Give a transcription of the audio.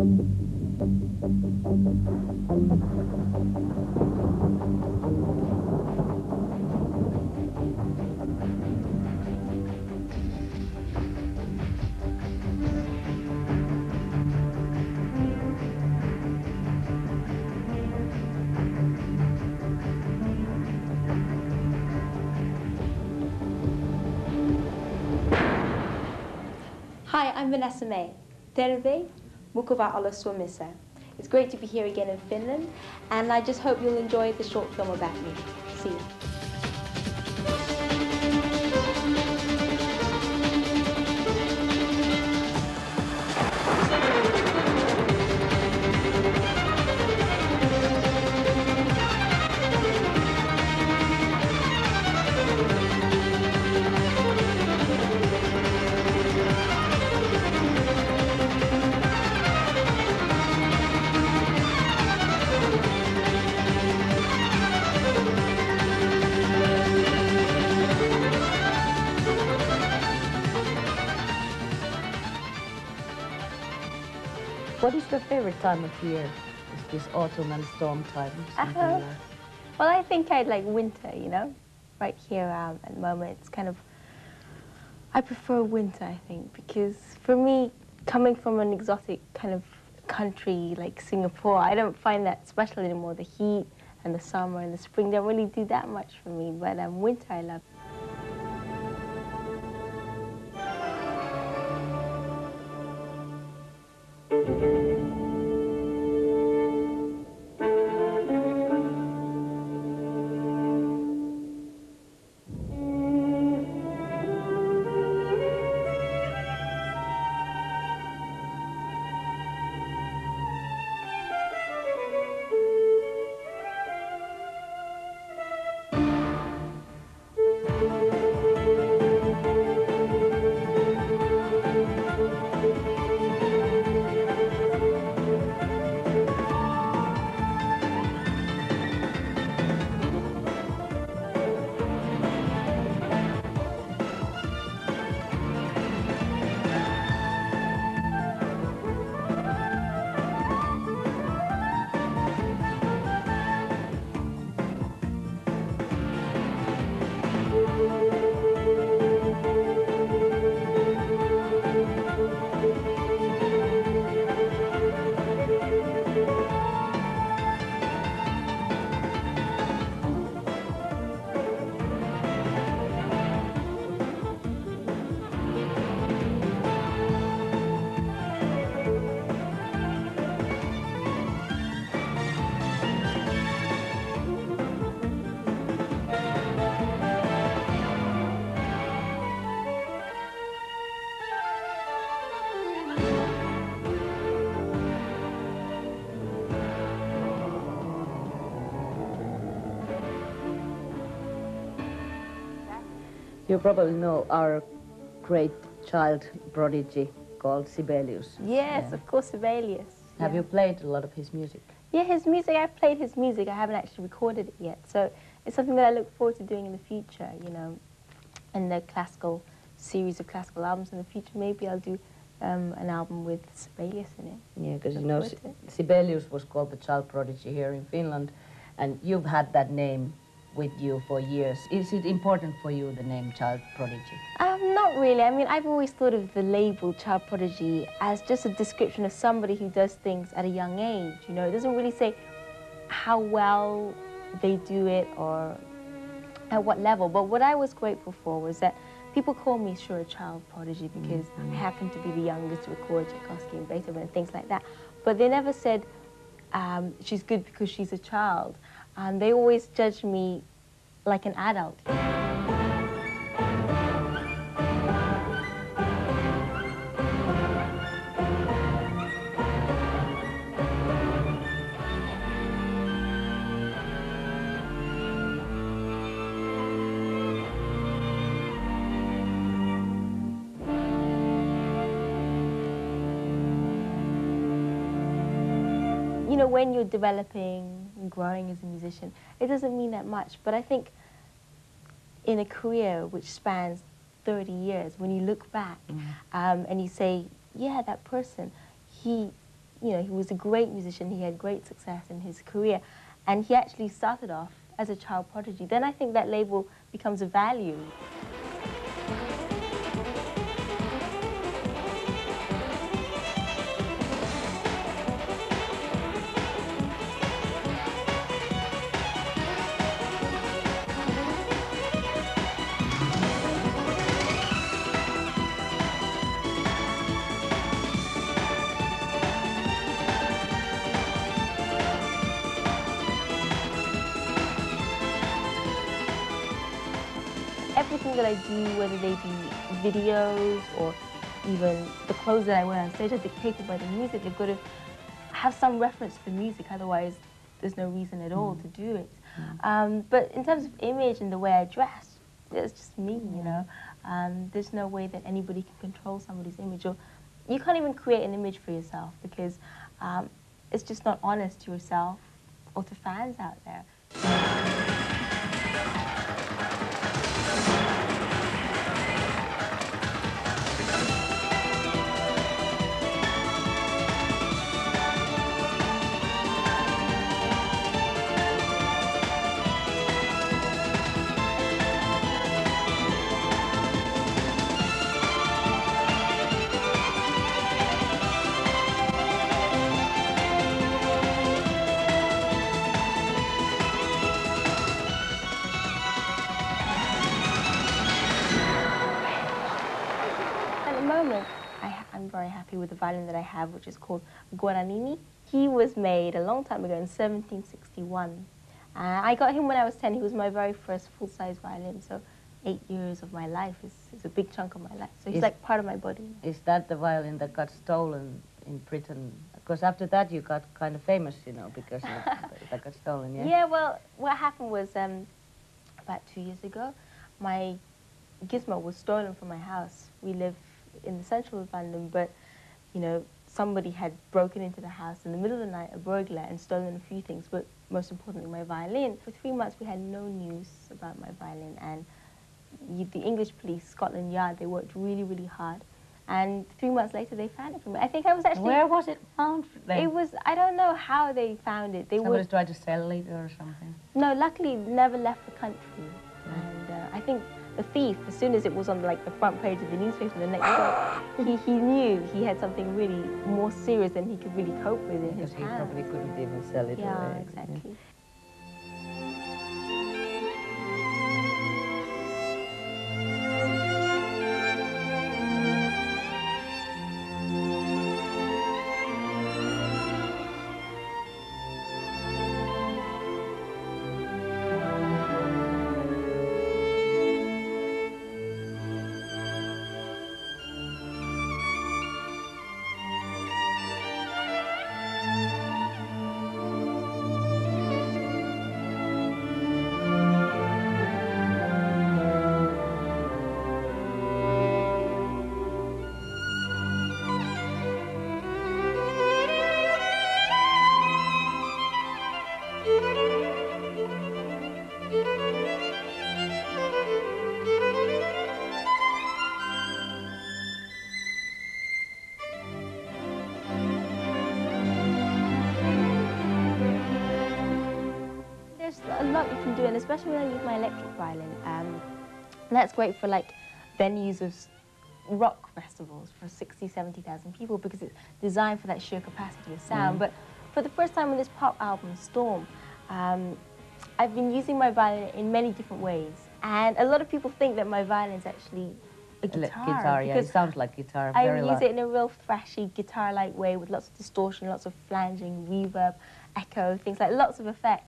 Hi, I'm Vanessa Mae. Terve, mukava olla Suomessa. It's great to be here again in Finland, and I just hope you'll enjoy the short film about me. See you. What is your favorite time of year? Is this autumn and storm time? Well, I think I'd like winter, you know? Right here at the moment, it's kind of... I prefer winter, I think, because for me, coming from an exotic kind of country like Singapore, I don't find that special anymore. The heat and the summer and the spring don't really do that much for me, but winter I love. You probably know our great child prodigy called Sibelius. Yes, of course, Sibelius. Have you played a lot of his music? Yeah, his music, I've played his music. I haven't actually recorded it yet. So it's something that I look forward to doing in the future, you know, in the classical series of classical albums in the future. Maybe I'll do an album with Sibelius in it. Yeah, because you know, Sibelius was called the child prodigy here in Finland, and you've had that name with you for years. Is it important for you, the name child prodigy? Not really. I mean, I've always thought of the label child prodigy as just a description of somebody who does things at a young age. You know, it doesn't really say how well they do it or at what level. But what I was grateful for was that people call me, sure, a child prodigy because I happen to be the youngest to record Tchaikovsky and Beethoven and things like that. But they never said she's good because she's a child. They always judged me like an adult. You know, when you're developing and growing as a musician, it doesn't mean that much. But I think in a career which spans 30 years, when you look back and you say, yeah, that person, he you know, he was a great musician, he had great success in his career, and he actually started off as a child prodigy, then I think that label becomes a value. Everything that I do, whether they be videos or even the clothes that I wear on stage, are dictated by the music. They've got to have some reference to the music, otherwise there's no reason at all to do it. But in terms of image and the way I dress, it's just me, you know. There's no way that anybody can control somebody's image, or you can't even create an image for yourself, because it's just not honest to yourself or to fans out there. I'm very happy with the violin that I have, which is called Guaranini. He was made a long time ago in 1761. I got him when I was 10. He was my very first full-size violin, so 8 years of my life is a big chunk of my life. So he's like part of my body. Is that the violin that got stolen in Britain? Because after that you got kind of famous, you know, because that got stolen, yeah? Yeah, well, what happened was about 2 years ago, my gizmo was stolen from my house. We live in the central of London, but, you know, somebody had broken into the house in the middle of the night, a burglar, and stolen a few things, but most importantly, my violin. For 3 months, we had no news about my violin, and the English police, Scotland Yard, they worked really, really hard. And 3 months later, they found it for me. I think I was actually... Where was it found then? It was, I don't know how they found it. Somebody tried to sell it or something? No, luckily, it never left the country. And I think the thief, as soon as it was on like the front page of the newspaper the next day, he knew he had something really more serious than he could really cope with in his hands. Because he probably couldn't even sell it away. Yeah, exactly. Yeah. There's a lot you can do, and especially when I use my electric violin. That's great for like venues of rock festivals for 60, 70,000 people, because it's designed for that sheer capacity of sound. But for the first time on this pop album, Storm, I've been using my violin in many different ways. And a lot of people think that my violin is actually a guitar. Guitar, yeah, it sounds like guitar. I use it in a real thrashy, guitar-like way with lots of distortion, lots of flanging, reverb, echo, things like lots of effects.